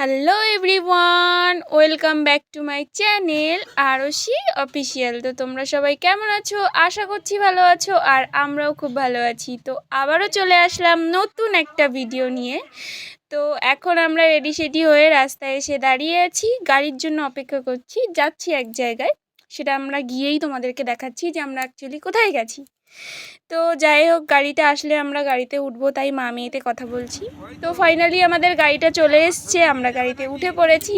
Hello everyone, welcome back to my channel Arshi official. তো তোমরা সবাই কেমন আছো? আশা করছি ভালো আছো, আর আমরাও খুব ভালো আছি। তো আবারও চলে আসলাম নতুন একটা ভিডিও নিয়ে। তো এখন আমরা রেডি সেডি হয়ে রাস্তায় এসে দাঁড়িয়ে আছি, গাড়ির জন্য অপেক্ষা করছি। যাচ্ছি এক জায়গায়, সেটা আমরা গিয়েই তোমাদেরকে দেখাচ্ছি যে আমরা অ্যাকচুয়ালি কোথায় গেছি। তো যাই হোক, গাড়িটা আসলে আমরা গাড়িতে উঠবো, তাই মা মেয়েতে কথা বলছি। তো ফাইনালি আমাদের গাড়িটা চলে এসছে, আমরা গাড়িতে উঠে পড়েছি।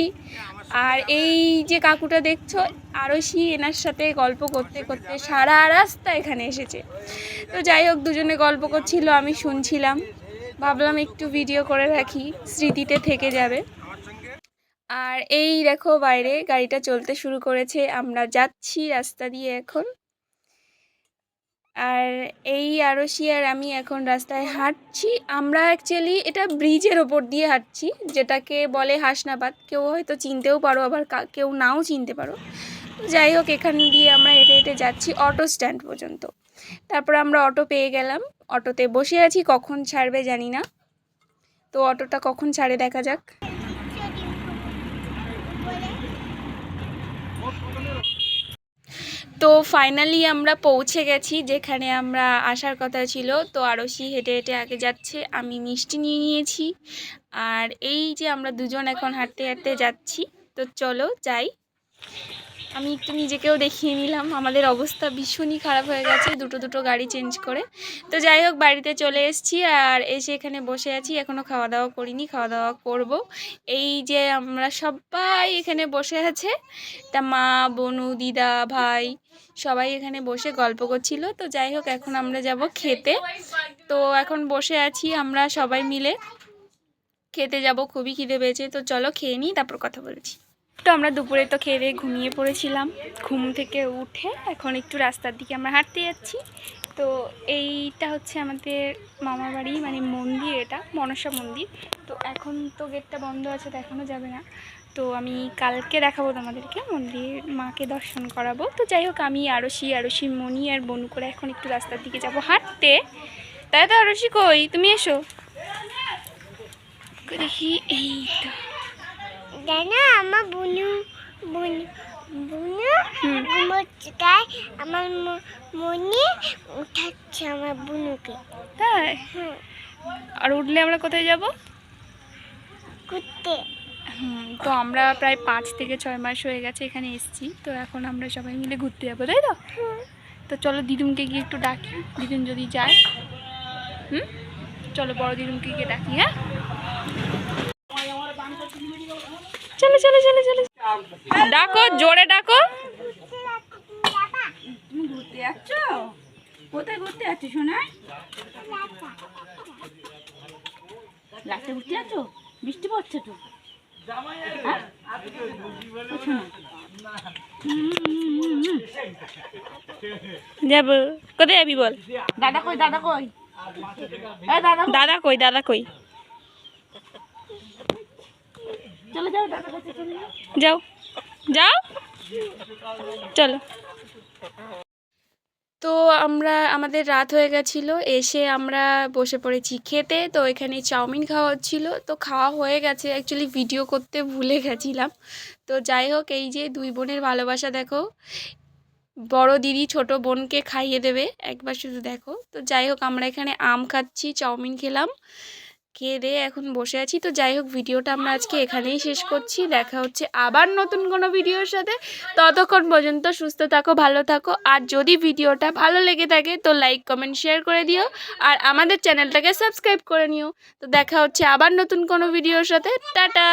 আর এই যে কাকুটা দেখছো, আরশি, এনার সাথে গল্প করতে করতে সারা রাস্তা এখানে এসেছে। তো যাই হোক, দুজনে গল্প করছিল, আমি শুনছিলাম। ভাবলাম একটু ভিডিও করে রাখি, স্মৃতিতে থেকে যাবে। আর এই দেখো, বাইরে গাড়িটা চলতে শুরু করেছে, আমরা যাচ্ছি রাস্তা দিয়ে এখন। আর এই আরশি আর আমি এখন রাস্তায় হাঁটছি। আমরা অ্যাকচুয়ালি এটা ব্রিজের ওপর দিয়ে হাঁটছি, যেটাকে বলে হাসনাবাদ। কেউ হয়তো চিনতেও পারো, আবার কেউ নাও চিনতে পারো। যাই হোক, এখান দিয়ে আমরা হেঁটে হেঁটে যাচ্ছি অটো স্ট্যান্ড পর্যন্ত। তারপর আমরা অটো পেয়ে গেলাম, অটোতে বসে আছি, কখন ছাড়বে জানি না। তো অটোটা কখন ছাড়ে দেখা যাক। তো ফাইনালি আমরা পৌঁছে গেছি যেখানে আমরা আসার কথা ছিল। তো আরশি হেঁটে হেঁটে আগে যাচ্ছে, আমি মিষ্টি নিয়ে নিয়েছি। আর এই যে আমরা দুজন এখন হাঁটতে হাঁটতে যাচ্ছি। তো চলো যাই। আমি একটু নিজেকেও দেখিয়ে নিলাম, আমাদের অবস্থা ভীষণই খারাপ হয়ে গেছে দুটো গাড়ি চেঞ্জ করে। তো যাই হোক, বাড়িতে চলে এসেছি, আর এসে এখানে বসে আছি। এখনও খাওয়া দাওয়া করিনি, খাওয়া দাওয়া করব। এই যে আমরা সবাই এখানে বসে আছে, তা মা, বনু, দিদা, ভাই সবাই এখানে বসে গল্প করছিল। তো যাই হোক, এখন আমরা যাব খেতে। তো এখন বসে আছি আমরা সবাই মিলে, খেতে যাব, খুবই খিদে পেয়েছে। তো চলো খেয়ে নিই, তারপর কথা বলছি। তো আমরা দুপুরে তো খেয়ে দিয়ে ঘুমিয়ে পড়েছিলাম। ঘুম থেকে উঠে এখন একটু রাস্তার দিকে আমরা হাঁটতে যাচ্ছি। তো এইটা হচ্ছে আমাদের মামার বাড়ি, মানে মন্দির, এটা মনসা মন্দির। তো এখন তো গেটটা বন্ধ আছে, তো এখনও যাবে না। তো আমি কালকে দেখাবো তোমাদেরকে, মন্দির মাকে দর্শন করাবো। তো যাই হোক, আমি আরশি, মণি আর বনু করে এখন একটু রাস্তার দিকে যাব হাঁটতে। তাই তো আরশি, কই তুমি? এসো দেখি। এই তো জানা আমার বুনু বুনু বুনু ঘুমোচ্ছে, তাই আমার মনে উঠাচ্ছে আমার বুনুকে। তাই? আর উঠলে আমরা কোথায় যাব? ঘুরতে। তো আমরা প্রায় 5 থেকে 6 মাস হয়ে গেছে এখানে এসেছি। তো এখন আমরা সবাই মিলে ঘুরতে যাবো, তাই তো? তো চলো দিদুনকে গিয়ে একটু ডাকি, দিদুন যদি যায়। চলো বড় দিদুনকে গিয়ে ডাকি। হ্যাঁ, চলো চলো চলো চলো, ডাকো, জোরে ডাকো। তুমি ঘুরতে যাচ্ছ? কোথায় ঘুরতে যাচ্ছ সোনা? রাতে ঘুরতে যাচ্ছ? বৃষ্টি পড়ছে তো। যাবো। কোথায় যাবি বল? দাদা কই, দাদা কই? দাদা কই, দাদা কই? চলে যাও, দাদা কাছে চলে যাও। যাও যাও, চলো। তো আমাদের রাত হয়ে গেছিলো, এসে আমরা বসে পড়েছি খেতে। তো এখানে চাউমিন খাওয়া হচ্ছিল, তো খাওয়া হয়ে গেছে। অ্যাকচুয়ালি ভিডিও করতে ভুলে গেছিলাম। তো যাই হোক, এই যে দুই বোনের ভালোবাসা দেখো, বড় দিদি ছোট বোনকে খাইয়ে দেবে, একবার শুধু দেখো। তো যাই হোক, আমরা এখানে আম খাচ্ছি, চাউমিন খেলাম, খেয়ে দিয়ে এখন বসে আছি। তো যাই হোক, ভিডিওটা আমরা আজকে এখানেই শেষ করছি। দেখা হচ্ছে আবার নতুন কোনো ভিডিওর সাথে। ততক্ষণ পর্যন্ত সুস্থ থাকো, ভালো থাকো। আর যদি ভিডিওটা ভালো লেগে থাকে তো লাইক, কমেন্ট, শেয়ার করে দিও, আর আমাদের চ্যানেলটাকে সাবস্ক্রাইব করে নিও। তো দেখা হচ্ছে আবার নতুন কোনো ভিডিওর সাথে। টাটা।